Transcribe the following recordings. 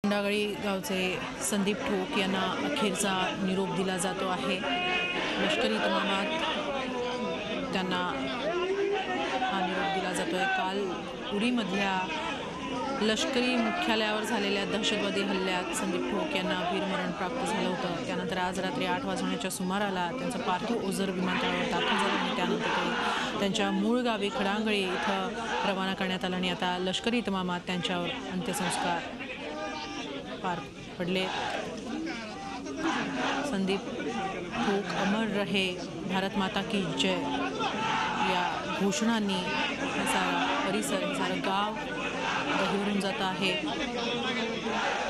खंडागळी गावचे संदीप ठोक यांना अखेरचा निरोप दिला जातो आहे। लष्करी इतमामात त्यांना हा निरोप दिला जातोय। काल उरीमधल्या लष्करी मुख्यालयावर झालेल्या दहशतवादी हल्ल्यात संदीप ठोक यांना वीरमरण प्राप्त झालं होतं। त्यानंतर आज रात्री 8 वाजण्याच्या सुमाराला त्यांचं पार्थिव ओझर विमानतळावर दाखल झालं आणि त्यानंतर ते त्यांच्या मूळ गावी खडांगळी इथं रवाना करण्यात आलं आणि आता लष्करी इतमामात त्यांच्यावर अंत्यसंस्कार पार पडले। संदीप ठोक अमर रहे, भारत माता की जय या घोषणांनी सारा परिसर, सारं गाव दहिवरून जात आहे।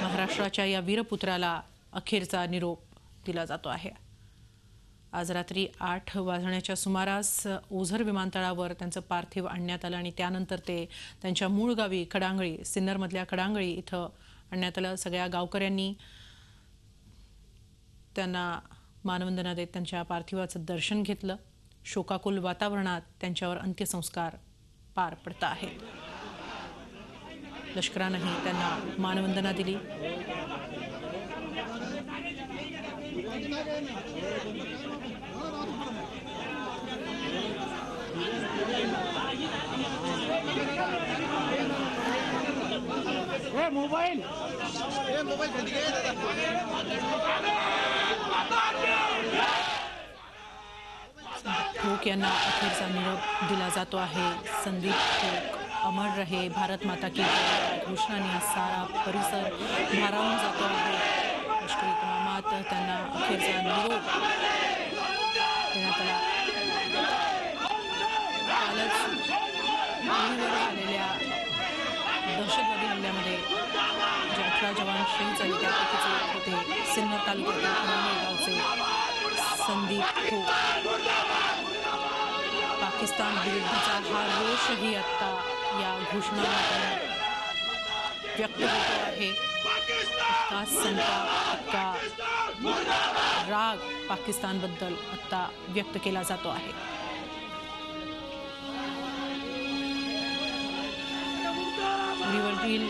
महाराष्ट्राच्या या वीरपुत्राला अखेरचा निरोप दिला जातो आहे। आज रात्री 8 वाजण्याच्या सुमारास ओझर विमानतळावर त्यांचं पार्थिव आणण्यात आलं आणि त्यानंतर ते त्यांच्या मूळ गावी खडांगळी, सिन्नरमधल्या खडांगळी इथं आणण्यात आलं। सगळ्या गावकऱ्यांनी त्यांना मानवंदना देत त्यांच्या पार्थिवाचं दर्शन घेतलं। शोकाकुल वातावरणात त्यांच्यावर अंत्यसंस्कार पार पडत आहेत। लष्करानंही त्यांना मानवंदना दिली। मोबाईल ठोक यांना अखेरचा निरोप दिला जातो आहे। संदीप ठोक अमर रहे, भारत माता की जय घोषणाने सारा परिसर भारावून जातो आहे। लष्करी इतमामात त्यांना अखेरचा निरोप देण्यात आला। कालच उरीवर झालेल्या दहशतवादी हल्ल्यामध्ये जे 18 जवान शहीद झाले त्यापैकीचे एक होते सिन्नर तालुक्यातील खडांगळी गावचे संदीप ठोक। पाकिस्तान विरुद्धचा हा रोषही आता या घोषणांना व्यक्त होतो आहे। इतका संताप, इतका राग पाकिस्तानबद्दल आता व्यक्त केला जातो आहे। उरीवरील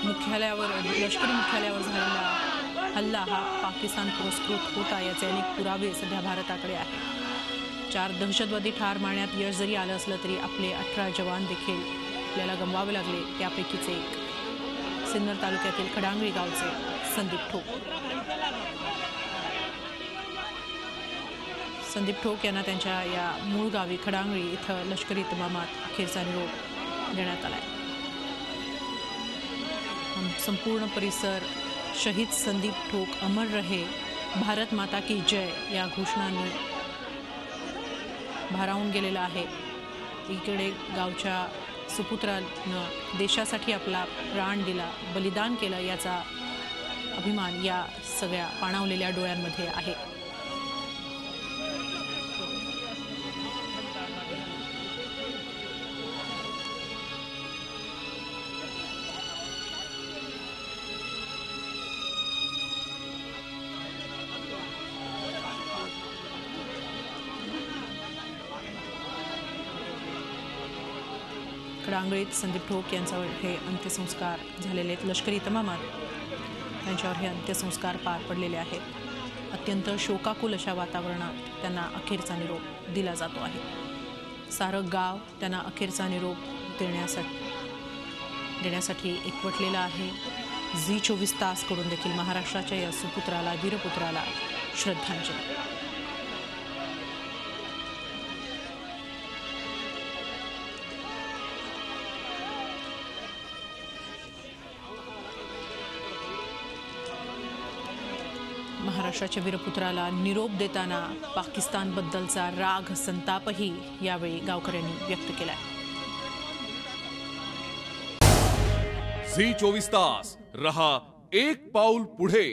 मुख्यालयावर, लष्करी मुख्यालयावर झालेला हल्ला हा पाकिस्तान पुरस्कृत होता याचे अनेक पुरावे सध्या भारताकडे आहेत। 4 दहशतवादी ठार मारण्यात यश जरी आलं असलं तरी आपले 18 जवान देखील आपल्याला गमवावे लागले। त्यापैकीच एक सिन्नर तालुक्यातील खडांगळी गावचे संदीप ठोक। संदीप ठोक यांना त्यांच्या या मूळ गावी खडांगळी इथं लष्करी इतमामात अखेरचा निरोप देण्यात आलाय। संपूर्ण परिसर शहीद संदीप ठोक अमर रहे, भारत माता की जय या घोषणांनी भारावून गेलेला आहे। इकडे गावच्या सुपुत्रानं देशासाठी आपला प्राण दिला, बलिदान केलं याचा अभिमान या सगळ्या पाणावलेल्या डोळ्यांमध्ये आहे। खडांगळीत संदीप ठोक यांच्यावर हे अंत्यसंस्कार झालेले आहेत। लष्करी इतमामात त्यांच्यावर हे अंत्यसंस्कार पार पडलेले आहेत। अत्यंत शोकाकुल अशा वातावरणात त्यांना अखेरचा निरोप दिला जातो आहे। सारं गाव त्यांना अखेरचा निरोप देण्यासाठी एकवटलेलं आहे। झी 24 तास कडून देखील महाराष्ट्राच्या या सुपुत्राला, वीरपुत्राला श्रद्धांजली। महाराष्ट्राच्या वीरपुत्राला निरोप देताना पाकिस्तानबद्दलचा राग, संतापही यावेळी गावकऱ्यांनी व्यक्त केलाय। झी 24 तास रहा एक पाऊल पुढे।